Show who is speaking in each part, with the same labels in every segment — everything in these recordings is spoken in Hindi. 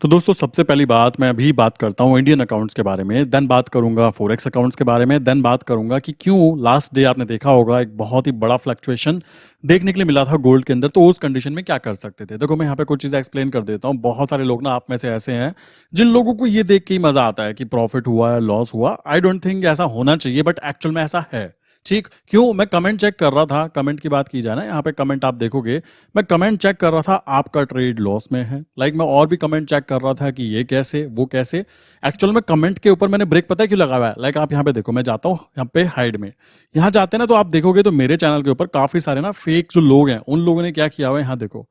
Speaker 1: तो दोस्तों सबसे पहली बात मैं अभी बात करता हूँ इंडियन अकाउंट्स के बारे में, देन बात करूंगा फॉरेक्स अकाउंट्स के बारे में, देन बात करूंगा कि क्यों लास्ट डे आपने देखा होगा एक बहुत ही बड़ा फ्लक्चुएशन देखने के लिए मिला था गोल्ड के अंदर। तो उस कंडीशन में क्या कर सकते थे, देखो मैं यहाँ पे कुछ चीज़ें एक्सप्लेन कर देता हूँ। बहुत सारे लोग ना आप में से ऐसे हैं जिन लोगों को ये देख के ही मजा आता है कि प्रॉफिट हुआ है लॉस हुआ। आई डोंट थिंक ऐसा होना चाहिए, बट एक्चुअल में ऐसा है। ठीक क्यों, मैं कमेंट चेक कर रहा था, कमेंट की बात की जाए ना, यहाँ पे कमेंट आप देखोगे, मैं कमेंट चेक कर रहा था आपका ट्रेड लॉस में है। मैं और भी कमेंट चेक कर रहा था कि ये कैसे वो कैसे। एक्चुअल में कमेंट के ऊपर मैंने ब्रेक पता है क्यों लगा हुआ है। आप यहाँ पे देखो, मैं जाता हूँ यहाँ पे हाइड में, यहाँ जाते हैं ना तो आप देखोगे तो मेरे चैनल के ऊपर काफी सारे ना फेक जो लोग हैं उन लोगों ने क्या किया हुआ है, यहाँ देखो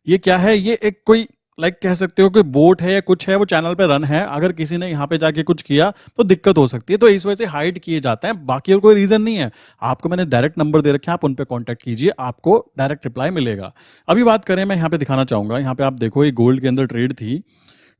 Speaker 1: ये क्या है, ये एक कोई कह सकते हो कि बोट है या कुछ है, वो चैनल पे रन है। अगर किसी ने यहाँ पे जाके कुछ किया तो दिक्कत हो सकती है, तो इस वजह से हाइड किए जाते हैं, बाकी और कोई रीजन नहीं है। आपको मैंने डायरेक्ट नंबर दे रखे हैं, आप उन पे कांटेक्ट कीजिए, आपको डायरेक्ट रिप्लाई मिलेगा। अभी बात करें, मैं यहाँ पे दिखाना चाहूंगा, यहाँ पे आप देखो ये गोल्ड के अंदर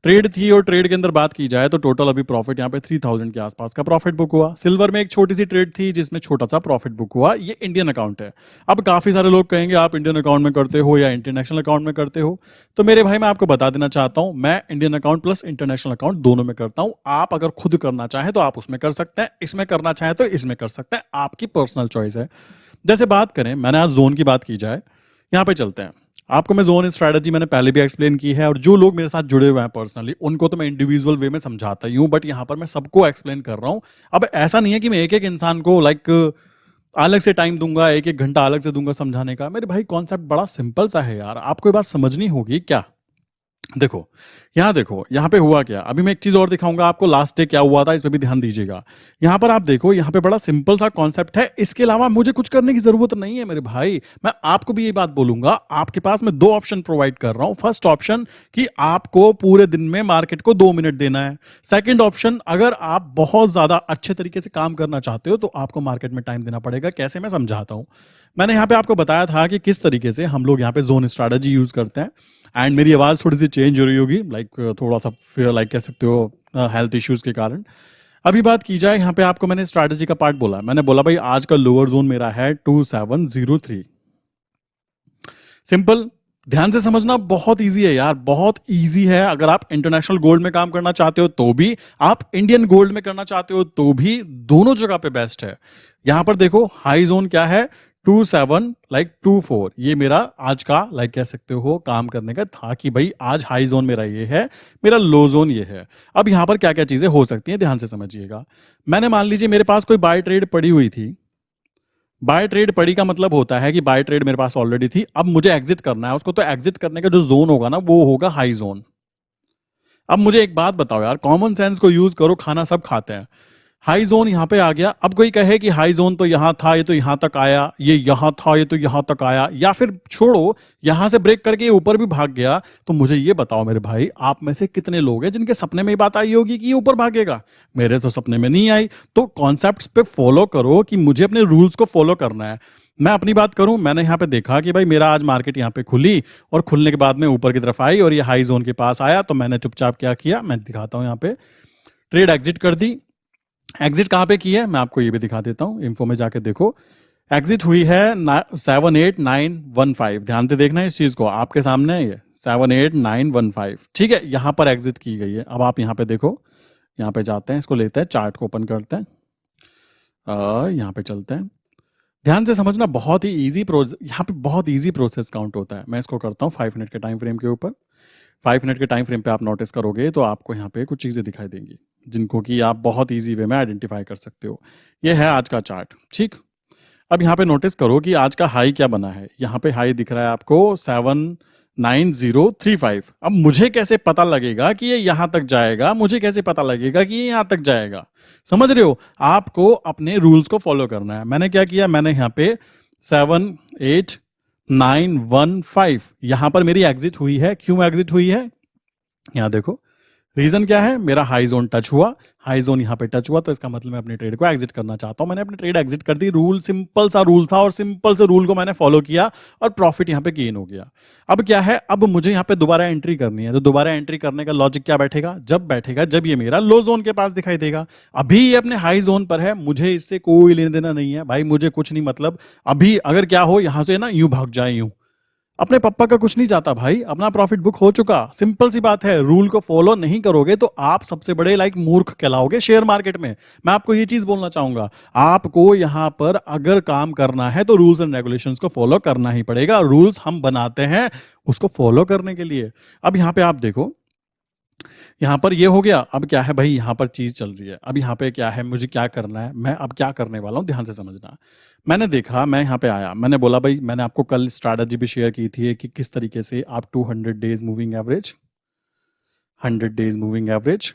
Speaker 1: ट्रेड थी और ट्रेड के अंदर बात की जाए तो टोटल अभी प्रॉफिट यहाँ पे 3000 के आसपास का प्रॉफिट बुक हुआ। सिल्वर में एक छोटी सी ट्रेड थी जिसमें छोटा सा प्रॉफिट बुक हुआ। ये इंडियन अकाउंट है। अब काफी सारे लोग कहेंगे आप इंडियन अकाउंट में करते हो या इंटरनेशनल अकाउंट में करते हो, तो मेरे भाई मैं आपको बता देना चाहता हूं, मैं Indian account plus international account दोनों में करता हूं। आप अगर खुद करना चाहें तो आप उसमें कर सकते हैं, इसमें करना चाहें तो इसमें कर सकते हैं, आपकी पर्सनल चॉइस है। जैसे बात करें, मैंने आज जोन की बात की जाए, यहाँ पे चलते हैं। आपको मैं जोन स्ट्रैटेजी मैंने पहले भी एक्सप्लेन की है, और जो लोग मेरे साथ जुड़े हुए हैं पर्सनली उनको तो मैं इंडिविजुअल वे में समझाता ही हूं, बट यहां पर मैं सबको एक्सप्लेन कर रहा हूं। अब ऐसा नहीं है कि मैं एक एक इंसान को अलग से टाइम दूंगा, एक एक घंटा अलग से दूंगा समझाने का। मेरे भाई कॉन्सेप्ट बड़ा सिंपल सा है यार, आपको ये बात समझनी होगी क्या। देखो यहाँ पे हुआ क्या। अभी मैं एक चीज और दिखाऊंगा आपको, लास्ट डे क्या हुआ था, इस पे भी ध्यान दीजिएगा। यहाँ पर आप देखो, यहाँ पे बड़ा सिंपल सा कॉन्सेप्ट है, इसके अलावा मुझे कुछ करने की जरूरत नहीं है मेरे भाई। मैं आपको भी ये बात बोलूंगा, आपके पास मैं 2 ऑप्शन प्रोवाइड कर रहा हूं। फर्स्ट ऑप्शन कि आपको पूरे दिन में मार्केट को 2 मिनट देना है। सेकेंड ऑप्शन, अगर आप बहुत ज्यादा अच्छे तरीके से काम करना चाहते हो तो आपको मार्केट में टाइम देना पड़ेगा। कैसे, मैं समझाता हूं। मैंने यहाँ पे आपको बताया था कि किस तरीके से हम लोग यहाँ पे जोन स्ट्रैटेजी यूज करते हैं। एंड मेरी आवाज थोड़ी सी चेंज हो रही होगी, थोड़ा सा फिर कह सकते हो हेल्थ इश्यूज के कारण। अभी बात की जाए, यहाँ पे आपको मैंने स्ट्रैटेजी का पार्ट बोला, मैंने बोला भाई आज का लोअर जोन मेरा है 2703। सिंपल, ध्यान से समझना, बहुत इजी है यार, बहुत इजी है। अगर आप इंटरनेशनल गोल्ड में काम करना चाहते हो तो भी, आप इंडियन गोल्ड में करना चाहते हो तो भी, दोनों जगह पे बेस्ट है। यहां पर देखो हाई जोन क्या है, 2724। ये मेरा आज का कह सकते हो काम करने का था कि भाई आज हाई जोन मेरा ये है, मेरा लो जोन ये है। अब यहां पर क्या क्या चीजें हो सकती हैं ध्यान से समझिएगा। मैंने मान लीजिए मेरे पास कोई बाय ट्रेड पड़ी हुई थी, बाय ट्रेड पड़ी का मतलब होता है कि बाय ट्रेड मेरे पास ऑलरेडी थी, अब मुझे एग्जिट करना है उसको, तो एग्जिट करने का जो जोन होगा ना वो होगा हाई जोन। अब मुझे एक बात बताओ यार, कॉमन सेंस को यूज करो, खाना सब खाते हैं। हाई जोन यहां पे आ गया, अब कोई कहे कि हाई जोन तो यहां था, ये तो यहां तक आया, ये यहां था, ये तो यहां तक आया, या फिर छोड़ो यहां से ब्रेक करके ये ऊपर भी भाग गया, तो मुझे ये बताओ मेरे भाई, आप में से कितने लोग हैं जिनके सपने में ही बात आई होगी कि ये ऊपर भागेगा। मेरे तो सपने में नहीं आई। तो कॉन्सेप्ट्स पे फॉलो करो कि मुझे अपने रूल्स को फॉलो करना है। मैं अपनी बात करूं, मैंने यहां पे देखा कि भाई मेरा आज मार्केट यहां पे खुली और खुलने के बाद में ऊपर की तरफ आई और ये हाई जोन के पास आया, तो मैंने चुपचाप क्या किया, मैं दिखाता हूं, यहां पे ट्रेड एग्जिट कर दी। एग्जिट कहां पे की है मैं आपको ये भी दिखा देता हूं, इन्फो में जाके देखो। एग्जिट हुई है 78915। ध्यान से देखना है इस चीज को, आपके सामने है ये 78915। ठीक है, यहां पर एग्जिट की गई है। अब आप यहां पे देखो, यहां पे जाते हैं, इसको लेते हैं, चार्ट को ओपन करते हैं, यहां पे चलते हैं। ध्यान से समझना, बहुत ही इजी प्रोसेस, यहाँ पे बहुत इजी प्रोसेस काउंट होता है। मैं इसको करता हूँ 5 मिनट के टाइम फ्रेम के ऊपर। 5 मिनट के टाइम फ्रेम पे आप नोटिस करोगे तो आपको यहाँ पे कुछ चीजें दिखाई देंगी जिनको कि आप बहुत इजी वे में आइडेंटिफाई कर सकते हो। ये है आज का चार्ट। ठीक, अब यहाँ पे नोटिस करो कि आज का हाई क्या बना है। यहाँ पे हाई दिख रहा है आपको 79035। अब मुझे कैसे पता लगेगा कि ये यहां तक जाएगा, मुझे कैसे पता लगेगा कि ये यहां तक जाएगा, समझ रहे हो। आपको अपने रूल्स को फॉलो करना है। मैंने क्या किया, मैंने यहाँ पे 78915 यहां पर मेरी एग्जिट हुई है। क्यों एग्जिट हुई है, यहां देखो, रीजन क्या है, मेरा हाई जोन टच हुआ, हाई जोन यहां पे टच हुआ, तो इसका मतलब मैं अपनी ट्रेड को एग्जिट करना चाहता हूं। मैंने अपनी ट्रेड एग्जिट कर दी। रूल सिंपल सा रूल था और सिंपल से रूल को मैंने फॉलो किया और प्रॉफिट यहां पे गेन हो गया। अब क्या है, अब मुझे यहां पे दोबारा एंट्री करनी है, तो दोबारा एंट्री करने का लॉजिक क्या बैठेगा, जब ये मेरा लो जोन के पास दिखाई देगा। अभी ये अपने हाई जोन पर है, मुझे इससे कोई लेना देना नहीं है भाई, मुझे कुछ नहीं मतलब। अभी अगर क्या हो, यहां से ना यूं भाग जाए, यूं अपने पप्पा का कुछ नहीं जाता भाई, अपना प्रॉफिट बुक हो चुका, सिंपल सी बात है। रूल को फॉलो नहीं करोगे तो आप सबसे बड़े लाइक मूर्ख कहलाओगे शेयर मार्केट में। मैं आपको ये चीज बोलना चाहूंगा, आपको यहां पर अगर काम करना है तो रूल्स एंड रेगुलेशंस को फॉलो करना ही पड़ेगा। रूल्स हम बनाते हैं उसको फॉलो करने के लिए। अब यहां पे आप देखो, यहाँ पर ये हो गया। अब क्या है भाई, यहाँ पर चीज चल रही है। अब यहाँ पे क्या है, मुझे क्या करना है, मैं अब क्या करने वाला हूँ, ध्यान से समझना। मैंने देखा, मैं यहाँ पे आया, मैंने बोला भाई, मैंने आपको कल स्ट्रैटेजी भी शेयर की थी कि किस तरीके से आप 200 days moving average, 100 days moving average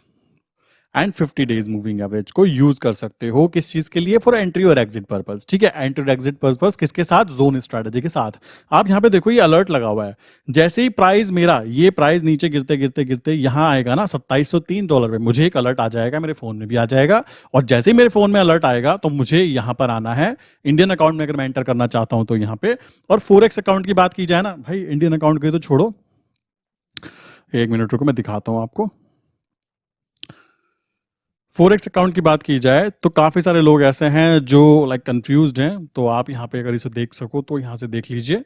Speaker 1: and 50 days moving average को यूज कर सकते हो। किस चीज के लिए? फॉर एंट्री और एग्जिट पर्पस। ठीक है, एंट्री और एग्जिट पर्पस किसके साथ? जोन स्ट्रेटजी के साथ। आप यहां पे देखो, ये अलर्ट लगा हुआ है। जैसे ही प्राइस मेरा ये प्राइस नीचे गिरते गिरते गिरते यहां आएगा ना $2703 पे, मुझे एक अलर्ट आ जाएगा, मेरे फोन में भी आ जाएगा। और जैसे ही मेरे फोन में अलर्ट आएगा तो मुझे यहां पर आना है। इंडियन अकाउंट में अगर मैं एंटर करना चाहता हूं तो यहां पे। और फोरेक्स अकाउंट की बात की जाए ना भाई, इंडियन अकाउंट की तो छोड़ो, एक मिनट रुको, मैं दिखाता हूं आपको। फोरेक्स अकाउंट की बात की जाए तो काफी सारे लोग ऐसे हैं जो लाइक कंफ्यूज्ड हैं। तो आप यहाँ पे अगर इसे देख सको तो यहाँ से देख लीजिए,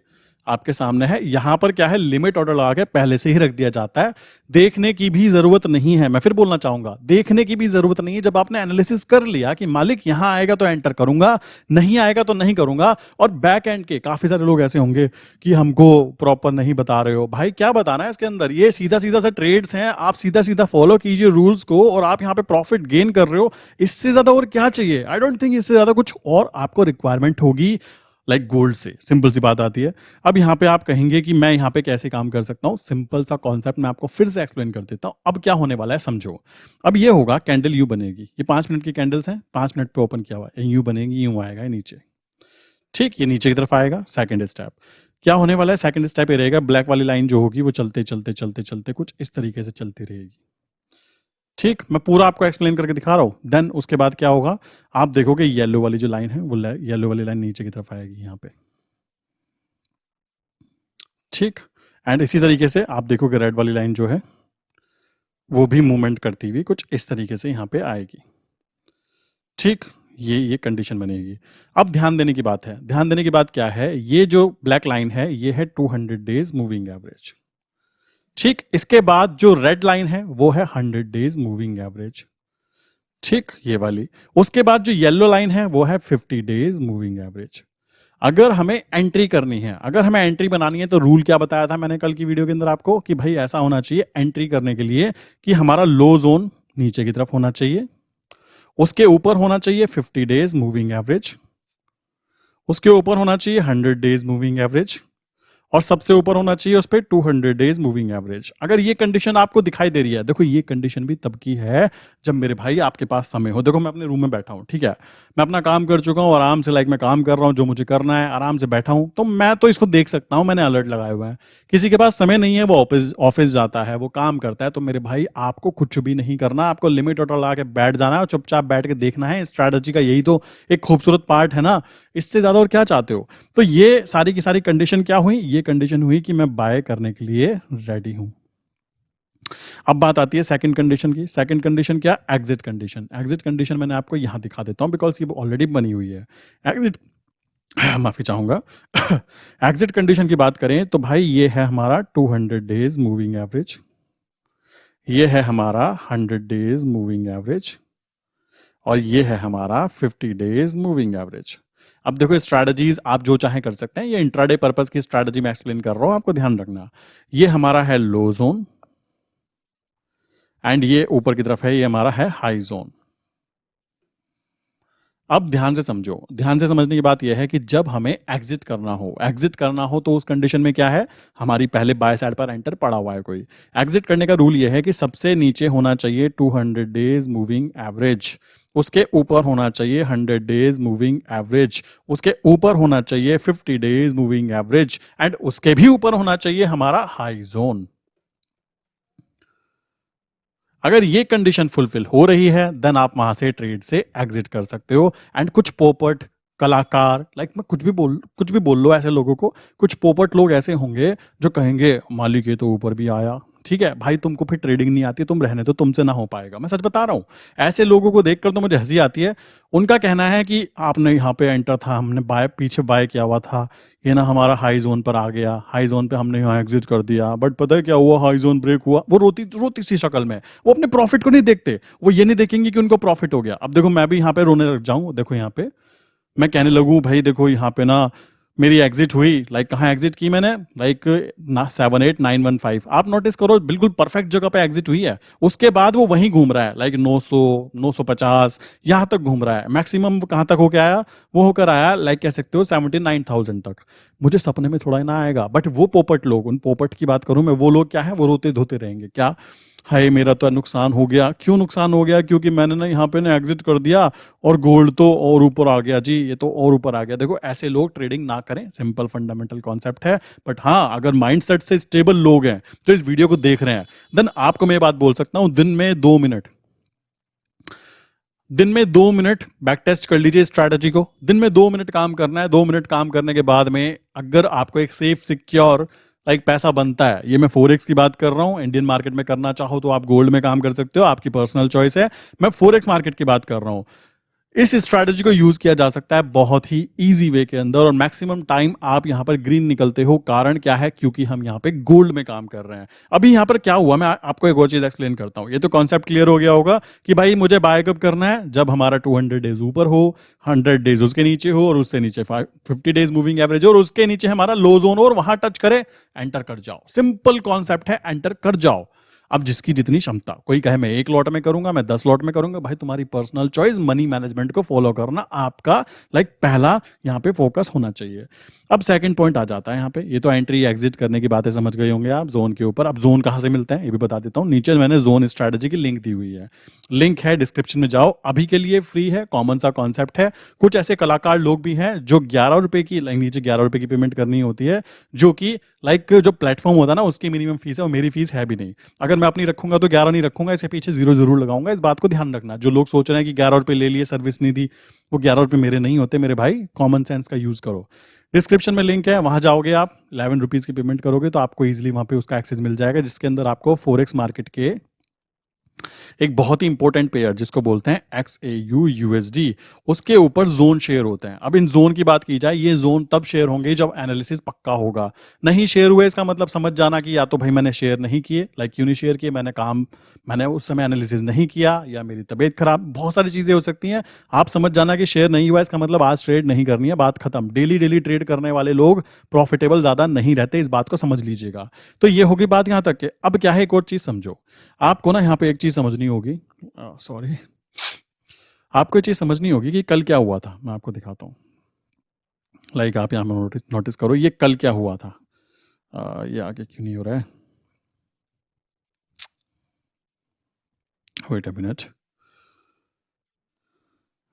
Speaker 1: आपके सामने है। यहां पर क्या है, लिमिट ऑर्डर लगा के पहले से ही रख दिया जाता है। देखने की भी जरूरत नहीं है, मैं फिर बोलना चाहूंगा, देखने की भी जरूरत नहीं है। जब आपने एनालिसिस कर लिया कि मालिक यहां आएगा तो एंटर करूंगा, नहीं आएगा तो नहीं करूंगा। और बैक एंड के काफी सारे लोग ऐसे होंगे कि हमको प्रॉपर नहीं बता रहे हो। भाई क्या बताना है इसके अंदर, ये सीधा सीधा सा ट्रेड्स हैं, आप सीधा सीधा फॉलो कीजिए रूल्स को और आप यहां पे प्रॉफिट गेन कर रहे हो। इससे ज्यादा और क्या चाहिए? आई डोंट थिंक इससे ज्यादा कुछ और आपको रिक्वायरमेंट होगी लाइक गोल्ड से। सिंपल सी बात आती है। अब यहां पे आप कहेंगे कि मैं यहां पे कैसे काम कर सकता हूं, सिंपल सा कॉन्सेप्ट मैं आपको फिर से एक्सप्लेन कर देता हूं। अब क्या होने वाला है समझो। अब ये होगा, कैंडल यू बनेगी, ये 5 मिनट की कैंडल्स हैं, 5 मिनट पे ओपन किया हुआ है, यू बनेगी, यूं आएगा नीचे। ठीक, ये नीचे की तरफ आएगा। सेकंड स्टेप क्या होने वाला है? सेकंड स्टेप ये रहेगा, ब्लैक वाली लाइन जो होगी वो चलते चलते चलते चलते कुछ इस तरीके से चलती रहेगी। ठीक, मैं पूरा आपको एक्सप्लेन करके दिखा रहा हूं। देन उसके बाद क्या होगा, आप देखोगे येलो वाली जो लाइन है वो येलो वाली लाइन नीचे की तरफ आएगी यहाँ पे। ठीक, एंड इसी तरीके से आप देखोगे रेड वाली लाइन जो है वो भी मूवमेंट करती हुई कुछ इस तरीके से यहां पे आएगी। ठीक, ये कंडीशन बनेगी। अब ध्यान देने की बात है, ध्यान देने की बात क्या है, ये जो ब्लैक लाइन है ये है 200 डेज मूविंग एवरेज। ठीक, इसके बाद जो रेड लाइन है वो है 100 डेज मूविंग एवरेज। ठीक, ये वाली। उसके बाद जो येलो लाइन है वो है 50 डेज मूविंग एवरेज। अगर हमें एंट्री करनी है, अगर हमें एंट्री बनानी है तो रूल क्या बताया था मैंने कल की वीडियो के अंदर आपको, कि भाई ऐसा होना चाहिए एंट्री करने के लिए कि हमारा लो जोन नीचे की तरफ होना चाहिए, उसके ऊपर होना चाहिए 50 डेज मूविंग एवरेज, उसके ऊपर होना चाहिए 100 डेज मूविंग एवरेज, और सबसे ऊपर होना चाहिए उस पर 200 डेज मूविंग एवरेज। अगर ये कंडीशन आपको दिखाई दे रही है, देखो ये कंडीशन भी तब की है जब मेरे भाई आपके पास समय हो। देखो मैं अपने रूम में बैठा हूं, ठीक है, मैं अपना काम कर चुका हूं आराम से, लाइक मैं काम कर रहा हूं जो मुझे करना है, आराम से बैठा हूं, तो मैं तो इसको देख सकता हूं, मैंने अलर्ट लगाया हुआ है। किसी के पास समय नहीं है, वो ऑफिस जाता है, वो काम करता है, तो मेरे भाई आपको कुछ भी नहीं करना, आपको लिमिट ऑर्डर लगा के बैठ जाना है और चुपचाप बैठ के देखना है। स्ट्रैटेजी का यही तो एक खूबसूरत पार्ट है ना, इससे ज्यादा और क्या चाहते हो? तो ये सारी की सारी कंडीशन क्या हुई? ये कंडीशन हुई कि मैं बाय करने के लिए रेडी हूं। अब बात आती है सेकंड कंडीशन की। सेकंड कंडीशन क्या? Exit condition. एग्जिट कंडीशन मैंने आपको यहां दिखा देता हूं बिकॉज ये ऑलरेडी बनी हुई है। एग्जिट माफी चाहूंगा। एग्जिट कंडीशन की बात करें तो भाई ये है हमारा 200 डेज मूविंग एवरेज, ये है हमारा 100 डेज मूविंग एवरेज, और ये है हमारा 50 डेज मूविंग एवरेज। अब देखो स्ट्रैटेजीज आप जो चाहे कर सकते हैं, ये इंट्राडे पर्पस की स्ट्रैटेजी मैं एक्सप्लेन कर रहा हूं, आपको ध्यान रखना। ये हमारा है लो जोन एंड ये ऊपर की तरफ है, ये हमारा है हाई जोन। अब ध्यान से समझो, ध्यान से समझने की बात यह है कि जब हमें एग्जिट करना हो तो उस कंडीशन में क्या है, हमारी पहले बाय साइड पर एंटर पड़ा हुआ है कोई। एग्जिट करने का रूल यह है कि सबसे नीचे होना चाहिए 200 डेज मूविंग एवरेज, उसके ऊपर होना चाहिए 100 डेज मूविंग एवरेज, उसके ऊपर होना चाहिए 50 डेज मूविंग एवरेज, एंड उसके भी ऊपर होना चाहिए हमारा हाई जोन। अगर ये कंडीशन फुलफिल हो रही है देन आप वहां से ट्रेड से एग्जिट कर सकते हो। एंड कुछ पोपट कलाकार, लाइक मैं कुछ भी बोल लो ऐसे लोगों को, कुछ पोपट लोग ऐसे होंगे जो कहेंगे मालिक ये तो ऊपर भी आया, ठीक है भाई, तुमको फिर ट्रेडिंग नहीं आती, तुम रहने तो तुमसे ना हो पाएगा। मैं सच बता रहा हूँ, ऐसे लोगों को देखकर तो मुझे हंसी आती है। उनका कहना है कि आपने यहाँ पे एंटर था, हमने बाय पीछे बाय किया हुआ था, ये ना हमारा हाई जोन पर आ गया, हाई जोन पे हमने यहाँ एग्जिट कर दिया, बट पता है क्या हुआ, हाई जोन ब्रेक हुआ। वो रोती रोती सी शक्ल में, वो अपने प्रॉफिट को नहीं देखते, वो ये नहीं देखेंगे कि उनको प्रॉफिट हो गया। अब देखो मैं भी यहाँ पे रोने लग जाऊं, देखो यहाँ पे मैं कहने लगूं भाई देखो यहाँ पे ना मेरी एग्जिट हुई, लाइक कहाँ एग्जिट की मैंने, लाइक ना 78915, आप नोटिस करो बिल्कुल परफेक्ट जगह पे एग्जिट हुई है। उसके बाद वो वहीं घूम रहा है, लाइक 900 950 यहाँ तक घूम रहा है। मैक्सिमम कहाँ तक होके आया, वो होकर आया लाइक कह सकते हो 79,000 तक। मुझे सपने में थोड़ा ना आएगा, बट वो पोपट लोग, उन पोपट की बात करूं मैं, वो लोग क्या है, वो रोते धोते रहेंगे, क्या हाय मेरा तो नुकसान हो गया। क्यों नुकसान हो गया, क्योंकि मैंने ना यहाँ पे ना एग्जिट कर दिया और गोल्ड तो और ऊपर आ गया जी, ये तो और ऊपर आ गया। देखो ऐसे लोग ट्रेडिंग ना करें, सिंपल फंडामेंटल कॉन्सेप्ट है। बट हाँ, अगर माइंडसेट से स्टेबल लोग हैं तो इस वीडियो को देख रहे हैं, देन आपको मैं ये बात बोल सकता हूं, दिन में 2 मिनट बैक टेस्ट कर लीजिए स्ट्रैटेजी को। दिन में 2 मिनट काम करना है, 2 मिनट काम करने के बाद में अगर आपको एक सेफ सिक्योर लाइक पैसा बनता है, ये मैं फोरेक्स की बात कर रहा हूं, इंडियन मार्केट में करना चाहो तो आप गोल्ड में काम कर सकते हो, आपकी पर्सनल चॉइस है। मैं फोरेक्स मार्केट की बात कर रहा हूं। इस स्ट्रैटेजी को यूज किया जा सकता है बहुत ही इजी वे के अंदर, और मैक्सिमम टाइम आप यहां पर ग्रीन निकलते हो। कारण क्या है, क्योंकि हम यहां पे गोल्ड में काम कर रहे हैं। अभी यहां पर क्या हुआ, मैं आपको एक और चीज एक्सप्लेन करता हूं। ये तो कॉन्सेप्ट क्लियर हो गया होगा कि भाई मुझे बाय कब करना है, जब हमारा 200 डेज ऊपर हो, 100 डेज उसके नीचे हो, और उससे नीचे 50 डेज मूविंग एवरेज हो, और उसके नीचे हमारा लो जोन हो, और वहां टच करे एंटर कर जाओ। सिंपल कॉन्सेप्ट है, एंटर कर जाओ। अब जिसकी जितनी क्षमता, कोई कहे मैं 1 लॉट में करूंगा, मैं 10 लॉट में करूंगा, भाई तुम्हारी पर्सनल चॉइस। मनी मैनेजमेंट को फॉलो करना आपका लाइक पहला यहाँ पे फोकस होना चाहिए। अब सेकंड पॉइंट आ जाता है यहाँ पे, ये तो एंट्री एग्जिट करने की बातें समझ गए होंगे आप जोन के ऊपर। अब जोन कहाँ से मिलते हैं ये भी बता देता हूँ। नीचे मैंने जोन स्ट्रैटेजी की लिंक दी हुई है, लिंक है डिस्क्रिप्शन में, जाओ। अभी के लिए फ्री है, कॉमन सा कॉन्सेप्ट है। कुछ ऐसे कलाकार लोग भी हैं जो 11 रुपए की, नीचे 11 रुपए की पेमेंट करनी होती है, जो कि लाइक जो प्लेटफॉर्म होता है ना उसकी मिनिमम फीस है, और मेरी फीस है भी नहीं। अगर मैं अपनी रखूंगा तो 11 नहीं रखूंगा, इसके पीछे 0 जरूर लगाऊंगा। इस बात को ध्यान रखना। जो लोग सोच रहे हैं कि 11 रुपए ले लिए सर्विस नहीं दी, वो 11 रुपए मेरे नहीं होते मेरे भाई। कॉमन सेंस का यूज करो। डिस्क्रिप्शन में लिंक है, वहां जाओगे आप, 11 रुपीज की पेमेंट करोगे तो आपको इजिली वहां पे उसका एक्सेस मिल जाएगा, जिसके अंदर आपको फोरेक्स मार्केट के एक बहुत ही इंपॉर्टेंट पेयर जिसको बोलते हैं XAU USD, उसके ऊपर जोन शेयर होते हैं। अब इन जोन की बात की जाए, ये जोन तब शेयर होंगे जब एनालिसिस पक्का होगा। नहीं शेयर हुए इसका मतलब समझ जाना कि या तो भाई मैंने शेयर नहीं किए, लाइक क्यों नहीं शेयर किए, मैंने उस समय एनालिसिस नहीं किया, या मेरी तबीयत खराब, बहुत सारी चीजें हो सकती हैं। आप समझ जाना कि शेयर नहीं हुआ इसका मतलब आज ट्रेड नहीं करनी है, बात खत्म। डेली डेली ट्रेड करने वाले लोग प्रॉफिटेबल ज्यादा नहीं रहते, इस बात को समझ लीजिएगा। तो ये होगी बात यहां तक के। अब क्या है, एक और चीज समझो आपको ना, यहाँ पे एक चीज समझनी होगी, सॉरी, आपको ये चीज समझनी होगी कि कल क्या हुआ था। मैं आपको दिखाता हूँ, लाइक आप यहाँ पे नोटिस करो, ये कल क्या हुआ था। ये आगे क्यों नहीं हो रहा है, वेट अ मिनट,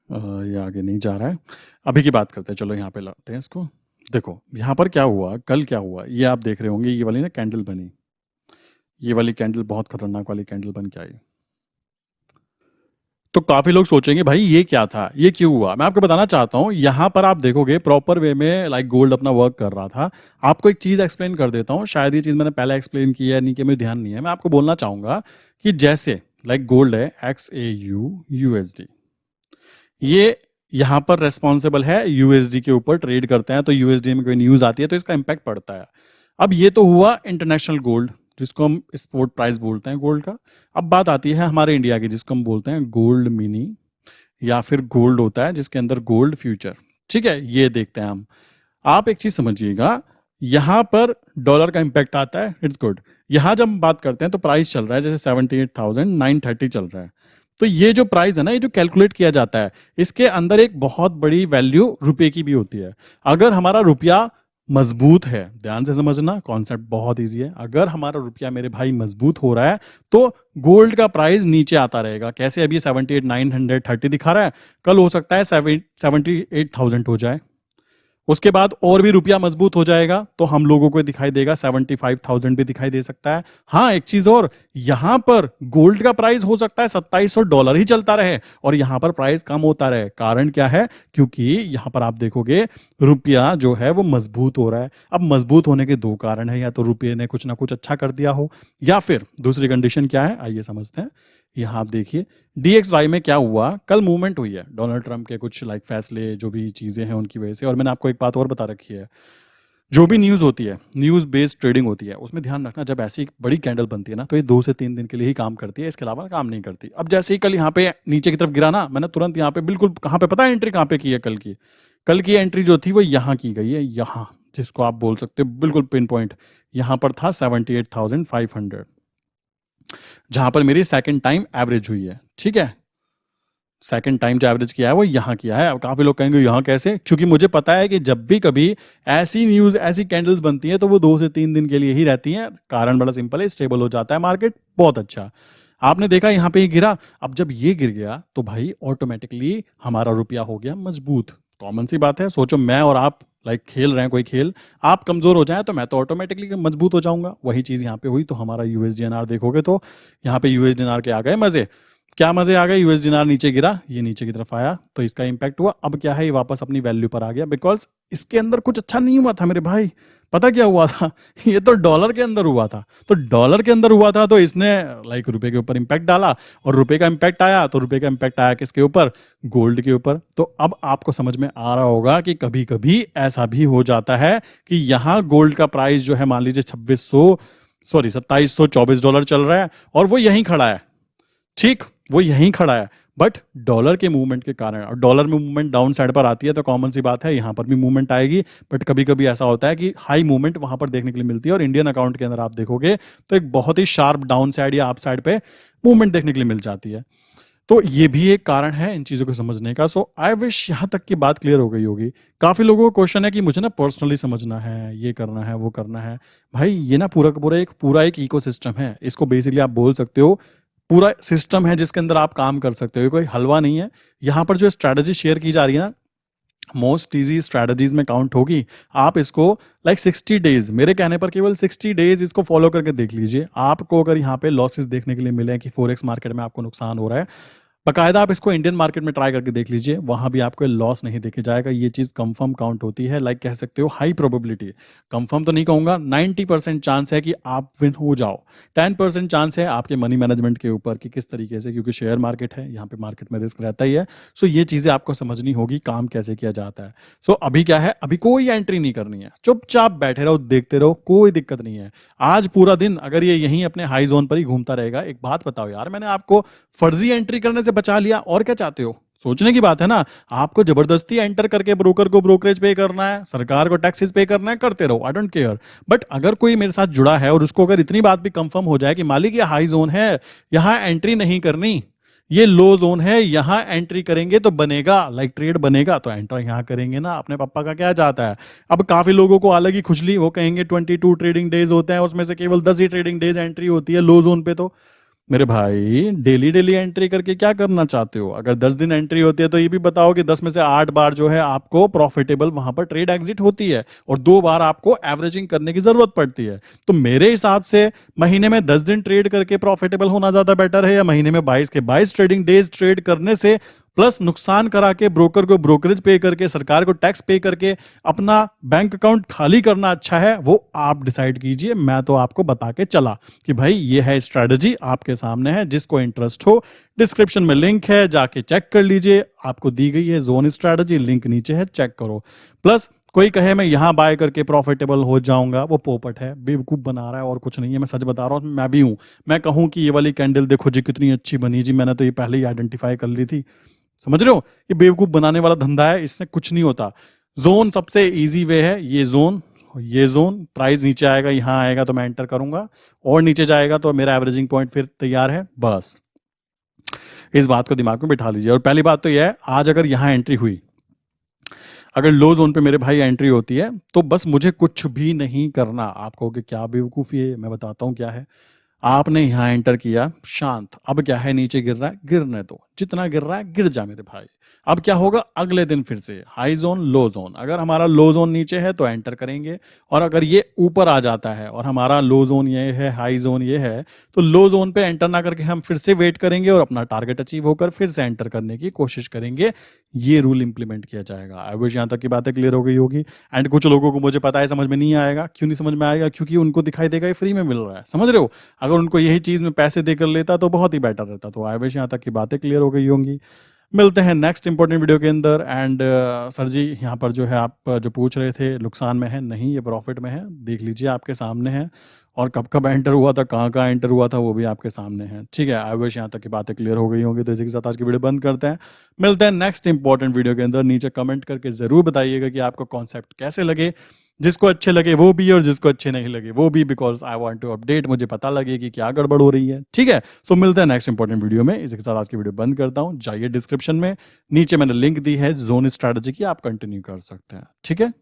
Speaker 1: ये आगे नहीं जा रहा है। अभी की बात करते हैं, चलो यहाँ पे लाते हैं इसको। देखो यहाँ पर क्या हुआ, कल क्या हुआ, ये आप देख रहे होंगे, ये वाली ना कैंडल बनी, ये वाली कैंडल बहुत खतरनाक वाली कैंडल बन के आई। तो काफी लोग सोचेंगे भाई ये क्या था, ये क्यों हुआ। मैं आपको बताना चाहता हूं, यहां पर आप देखोगे प्रॉपर वे में लाइक गोल्ड अपना वर्क कर रहा था। आपको एक चीज एक्सप्लेन कर देता हूं, शायद ये चीज मैंने पहले एक्सप्लेन की है, नहीं कि मुझे ध्यान नहीं है। मैं आपको बोलना चाहूंगा कि जैसे लाइक गोल्ड है XAU USD, ये यहां पर रेस्पॉन्सिबल है यूएसडी के ऊपर ट्रेड करते हैं, तो यूएसडी में कोई न्यूज आती है तो इसका इंपैक्ट पड़ता है। अब ये तो हुआ इंटरनेशनल गोल्ड, जिसको हम स्पॉट प्राइस बोलते हैं गोल्ड का। अब बात आती है हमारे इंडिया की, जिसको हम बोलते हैं गोल्ड मिनी, या फिर गोल्ड होता है जिसके अंदर गोल्ड फ्यूचर। ठीक है, ये देखते हैं हम। आप एक चीज समझिएगा, यहां पर डॉलर का इंपैक्ट आता है, इट्स गुड। यहां जब हम बात करते हैं तो प्राइस चल रहा है जैसे 78,930 चल रहा है। तो ये जो प्राइस है ना, ये जो कैलकुलेट किया जाता है, इसके अंदर एक बहुत बड़ी वैल्यू रुपए की भी होती है। अगर हमारा रुपया मजबूत है, ध्यान से समझना, कॉन्सेप्ट बहुत इजी है। अगर हमारा रुपया मेरे भाई मजबूत हो रहा है तो गोल्ड का प्राइस नीचे आता रहेगा। कैसे, अभी 78,930 दिखा रहा है, कल हो सकता है 78,000 हो जाए, उसके बाद और भी रुपया मजबूत हो जाएगा तो हम लोगों को दिखाई देगा 75,000 भी दिखाई दे सकता है। हाँ, एक चीज और, यहां पर गोल्ड का प्राइस हो सकता है $2700 ही चलता रहे और यहां पर प्राइस कम होता रहे। कारण क्या है? क्योंकि यहां पर आप देखोगे रुपया जो है वो मजबूत हो रहा है। अब मजबूत होने के दो कारण है, या तो रुपये ने कुछ ना कुछ अच्छा कर दिया हो, या फिर दूसरी कंडीशन क्या है, आइए समझते हैं। यहाँ आप देखिए DXY में क्या हुआ, कल मूवमेंट हुई है डोनाल्ड ट्रंप के कुछ फैसले, जो भी चीजें हैं उनकी वजह से। और मैंने आपको एक बात और बता रखी है, जो भी न्यूज होती है, न्यूज बेस्ड ट्रेडिंग होती है, उसमें ध्यान रखना जब ऐसी एक बड़ी कैंडल बनती है ना, तो ये 2 से 3 दिन के लिए ही काम करती है, इसके अलावा काम नहीं करती। अब जैसे ही कल यहाँ पे नीचे की तरफ गिरा ना, मैंने तुरंत यहाँ पे बिल्कुल, कहाँ पे पता है एंट्री कहाँ पे की है? कल की एंट्री जो थी वो यहाँ की गई है, यहाँ, जिसको आप बोल सकते हो बिल्कुल पिन पॉइंट। यहाँ पर था 78,500, जहां पर मेरी सेकंड टाइम एवरेज हुई है। ठीक है, सेकंड टाइम जो एवरेज किया है वो यहां किया है। अब काफी लोग कहेंगे यहां कैसे, क्योंकि मुझे पता है कि जब भी कभी ऐसी न्यूज, ऐसी कैंडल्स बनती है तो वो 2 से 3 दिन के लिए ही रहती हैं। कारण बड़ा सिंपल है, स्टेबल हो जाता है मार्केट, बहुत अच्छा। आपने देखा यहाँ पे ये गिरा, अब जब ये गिर गया तो भाई ऑटोमेटिकली हमारा रुपया हो गया मजबूत। कॉमन सी बात है, सोचो मैं और आप खेल रहे हैं कोई खेल, आप कमजोर हो जाए तो मैं तो ऑटोमेटिकली मजबूत हो जाऊंगा। वही चीज यहाँ पे हुई, तो हमारा USDNR देखोगे तो यहाँ पे USDNR के आ गए मजे। क्या मजे आ गए? USDNR नीचे गिरा, ये नीचे की तरफ आया तो इसका इंपैक्ट हुआ। अब क्या है, ये वापस अपनी वैल्यू पर आ गया, बिकॉज इसके अंदर कुछ अच्छा नहीं हुआ था मेरे भाई। पता क्या हुआ था? ये तो डॉलर के अंदर हुआ था, तो डॉलर के अंदर हुआ था तो इसने रुपए के ऊपर इंपैक्ट डाला, और रुपए का इंपैक्ट आया तो रुपए का इंपैक्ट आया किसके ऊपर? गोल्ड के ऊपर। तो अब आपको समझ में आ रहा होगा कि कभी कभी ऐसा भी हो जाता है कि यहाँ गोल्ड का प्राइस जो है, मान लीजिए $2724 चल रहा है और वो यहीं खड़ा है। ठीक, वो यहीं खड़ा है, बट डॉलर के मूवमेंट के कारण, और डॉलर में मूवमेंट डाउन साइड पर आती है तो कॉमन सी बात है यहां पर भी मूवमेंट आएगी। बट कभी कभी ऐसा होता है कि हाई मूवमेंट वहां पर देखने के लिए मिलती है, और इंडियन अकाउंट के अंदर आप देखोगे तो एक बहुत ही शार्प डाउन साइड या अप साइड पे मूवमेंट देखने के लिए मिल जाती है। तो ये भी एक कारण है इन चीजों को समझने का। सो आई विश यहां तक की बात क्लियर हो गई होगी। काफी लोगों को क्वेश्चन है कि मुझे ना पर्सनली समझना है, ये करना है, वो करना है। भाई ये ना पूरा एक इकोसिस्टम है, इसको बेसिकली आप बोल सकते हो पूरा सिस्टम है जिसके अंदर आप काम कर सकते हो, कोई हलवा नहीं है। यहाँ पर जो स्ट्रैटेजी शेयर की जा रही है ना, मोस्ट इजी स्ट्रैटेजीज में काउंट होगी। आप इसको 60 डेज, मेरे कहने पर केवल 60 डेज इसको फॉलो करके देख लीजिए। आपको अगर यहाँ पे लॉसेस देखने के लिए मिले कि फॉरेक्स मार्केट में आपको नुकसान हो रहा है, बाकायदा आप इसको इंडियन मार्केट में ट्राई करके देख लीजिए, वहां भी आपको लॉस नहीं देखे जाएगा। ये चीज कंफर्म काउंट होती है, कह सकते हो हाई प्रोबेबिलिटी, कंफर्म तो नहीं कहूंगा, 90% चांस है कि आप विन हो जाओ। 10% चांस है आपके मनी मैनेजमेंट के ऊपर कि किस तरीके से, क्योंकि शेयर मार्केट है, यहाँ पे मार्केट में रिस्क रहता ही है। सो ये चीजें आपको समझनी होगी, काम कैसे किया जाता है। सो अभी क्या है, अभी कोई एंट्री नहीं करनी है, चुपचाप बैठे रहो, देखते रहो, कोई दिक्कत नहीं है। आज पूरा दिन अगर ये यहीं अपने हाई जोन पर ही घूमता रहेगा, एक बात बताओ यार, मैंने आपको फर्जी एंट्री करने से बचा लिया, और क्या चाहते हो? सोचने की बात है ना। आपको जबरदस्ती एंटर करके ब्रोकर को ब्रोकरेज पे करना है, सरकार को टैक्सेस पे करना है, करते रहो, आई डोंट केयर। बट अगर कोई मेरे साथ जुड़ा है और उसको अगर इतनी बात भी कंफर्म हो जाए कि मालिक ये हाई जोन है, यहां एंट्री नहीं करनी, ये लो जोन है, यहां एंट्री करेंगे तो बनेगा, ट्रेड बनेगा, तो एंटर यहां करेंगे ना। अपने पापा का क्या जाता है। अब काफी लोगों को अलग ही खुजली, वो कहेंगे 22 ट्रेडिंग डेज होते हैं, उसमें से केवल 10 ही ट्रेडिंग डेज एंट्री होती है लो जोन पे। तो मेरे भाई डेली डेली एंट्री करके क्या करना चाहते हो? अगर 10 दिन एंट्री होती है तो ये भी बताओ कि 10 में से 8 बार जो है आपको प्रॉफिटेबल वहां पर ट्रेड एग्जिट होती है, और 2 बार आपको एवरेजिंग करने की जरूरत पड़ती है। तो मेरे हिसाब से महीने में 10 दिन ट्रेड करके प्रॉफिटेबल होना ज्यादा बेटर है, या महीने में 22 के 22 ट्रेडिंग डेज ट्रेड करने से प्लस नुकसान करा के ब्रोकर को ब्रोकरेज पे करके सरकार को टैक्स पे करके अपना बैंक अकाउंट खाली करना अच्छा है? वो आप डिसाइड कीजिए। मैं तो आपको बता के चला कि भाई ये है स्ट्रैटेजी, आपके सामने है, जिसको इंटरेस्ट हो डिस्क्रिप्शन में लिंक है, जाके चेक कर लीजिए। आपको दी गई है जोन स्ट्रैटेजी, लिंक नीचे है, चेक करो। प्लस कोई कहे मैं यहां बाय करके प्रॉफिटेबल हो जाऊंगा, वो पोपट है, बेवकूफ बना रहा है और कुछ नहीं है। मैं सच बता रहा हूं, मैं भी हूं। मैं कहूं कि ये वाली कैंडल देखो जी कितनी अच्छी बनी जी, मैंने तो ये पहले ही आइडेंटिफाई कर ली थी। समझ रहे हो, ये बेवकूफ बनाने वाला धंधा है, इससे कुछ नहीं होता। जोन सबसे इजी वे है, ये जोन प्राइस नीचे आएगा, यहां आएगा तो मैं एंटर करूंगा, और नीचे जाएगा तो मेरा एवरेजिंग पॉइंट फिर तैयार है। बस इस बात को दिमाग में बिठा लीजिए। और पहली बात तो यह है, आज अगर यहां एंट्री हुई, अगर लो जोन पे मेरे भाई एंट्री होती है, तो बस मुझे कुछ भी नहीं करना। आप कहोगे क्या बेवकूफी है, मैं बताता हूं क्या है। आपने यहां एंटर किया, शांत, अब क्या है, नीचे गिर रहा है, गिरने दो, जितना गिर रहा है गिर जा मेरे भाई। अब क्या होगा अगले दिन फिर से हाई जोन लो जोन, अगर हमारा लो जोन नीचे है तो एंटर करेंगे, और अगर ये ऊपर आ जाता है और हमारा लो जोन ये है हाई जोन ये है, तो लो जोन पे एंटर ना करके हम फिर से वेट करेंगे और अपना टारगेट अचीव होकर फिर से एंटर करने की कोशिश करेंगे। ये रूल इंप्लीमेंट किया जाएगा। आई विश यहाँ तक की बातें क्लियर हो गई होगी। एंड कुछ लोगों को मुझे पता है समझ में नहीं आएगा। क्यों नहीं समझ में आएगा? क्योंकि उनको दिखाई देगा ये फ्री में मिल रहा है, समझ रहे हो? अगर उनको यही चीज में पैसे देकर लेता तो बहुत ही बेटर रहता। तो आई विश यहाँ तक की बातें क्लियर हो गई होंगी। मिलते हैं नेक्स्ट इंपॉर्टेंट वीडियो के अंदर। एंड सर जी यहाँ पर जो है आप जो पूछ रहे थे नुकसान में है, नहीं ये प्रॉफिट में है, देख लीजिए आपके सामने है। और कब कब एंटर हुआ था, कहाँ कहाँ एंटर हुआ था, वो भी आपके सामने है। ठीक है, आई विश यहाँ तक की बातें क्लियर हो गई होंगी। तो इसी के साथ आज की वीडियो बंद करते हैं। मिलते हैं नेक्स्ट इंपॉर्टेंट वीडियो के अंदर। नीचे कमेंट करके जरूर बताइएगा कि आपको कॉन्सेप्ट कैसे लगे। जिसको अच्छे लगे वो भी, और जिसको अच्छे नहीं लगे वो भी, because I want to update, मुझे पता लगे कि क्या गड़बड़ हो रही है। ठीक है, सो मिलते हैं नेक्स्ट इंपॉर्टेंट वीडियो में। इसी के साथ आज की वीडियो बंद करता हूं। जाइए डिस्क्रिप्शन में नीचे मैंने लिंक दी है जोन स्ट्रैटेजी की, आप कंटिन्यू कर सकते हैं। ठीक है।